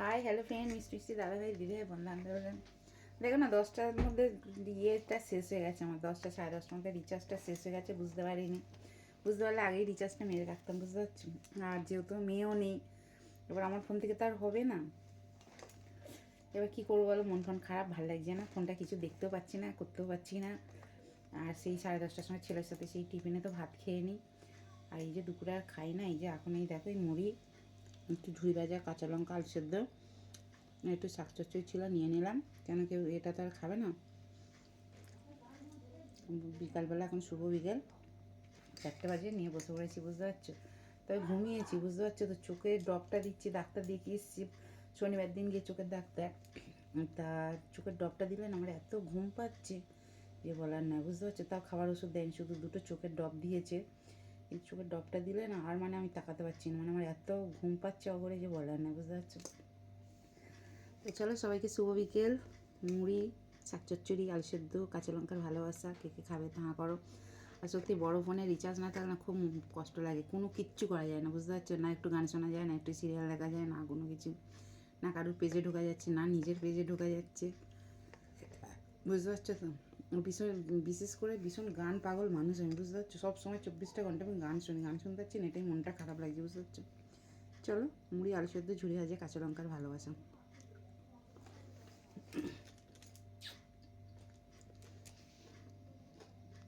Hi hello friend, মিষ্টি দাদাভাই দিদিভাই বন্ধু বান্ধব। দেখো না, 10টার মধ্যে ইয়েটা শেষ হয়ে গেছে আমার, 10টা 10:30টার মধ্যে রিচার্জটা শেষ হয়ে গেছে। বুঝতে পারিনি, বুঝতে পারলে আগেই রিচার্জটা মেরে রাখতাম, বুঝতে পারছি। আর যেহেতু মেয়েও নেই, এবার আমার ফোন থেকে তো আর হবে না। এবার কী করবো বলো, মন ফোন খারাপ, ভালো লাগছে না, ফোনটা কিছু দেখতেও পাচ্ছি না, করতেও পারছি না। আর সেই 10:30টার সময় ছেলের সাথে সেই টিফিনে তো ভাত খেয়ে নিই। আর এই যে দুপুরে আর খাই না, এই যে এখন এই দেখো এই মুড়ি, একটু ঝুড়ি ভাজা, কাঁচা লঙ্কা, আলু সেদ্ধ, একটু শাক চচ্চড়ি ছিল নিয়ে নিলাম, কেন কেউ এটা তো আর খাবে না। বিকালবেলা এখন শুভ বিকেল 4টে বাজে, নিয়ে বসে পড়েছি, বুঝতে পারছো। তবে ঘুমিয়েছি, বুঝতে পারছো তো। চোখে ড্রপটা দিচ্ছি, ডাক্তার দেখিয়ে এসেছি শনিবার দিন গিয়ে চোখের ডাক্তার। তা চোখের ড্রপটা দিলেন, আমার এত ঘুম পাচ্ছে যে বলার নয়, বুঝতে পারছো। তাও খাবার ওষুধ দেয়নি, শুধু 2টো চোখের ড্রপ দিয়েছে। এই চোখের ড্রপটা দিলে না আর মানে আমি তাকাতে পারছি না, মানে আমার এত ঘুম পাচ্ছে অগরে যে বলার নয়, বুঝতে পারছো। তো চলো সবাইকে শুভ বিকেল। মুড়ি, শাক চচ্চড়ি, আলু সেদ্ধ, কাঁচা লঙ্কার ভালোবাসা, কে কে খাবে তা করো। আর সত্যি বড়ো ফোনে রিচার্জ না থাকলে না খুব কষ্ট লাগে, কোনো কিচ্ছু করা যায় না, বুঝতে পারছো। না একটু গান শোনা যায়, না একটু সিরিয়াল দেখা যায়, না কোনো কিছু, না কারোর পেজে ঢোকা যাচ্ছে, না নিজের পেজে ঢোকা যাচ্ছে, বুঝতে পারছো তো। ভীষণ, বিশেষ করে ভীষণ গান পাগল মানুষ আমি, বুঝতে পারছো। সব সময় 24টা ঘন্টা আমি গান শুনি, গান শুনতে পাচ্ছি না, এটাই মনটা খারাপ লাগছে, বুঝতে পারছো। চলো মুড়ি, আলু সেদ্ধ, ঝুড়ি ভাজা, কাঁচা লঙ্কার ভালোবাসা।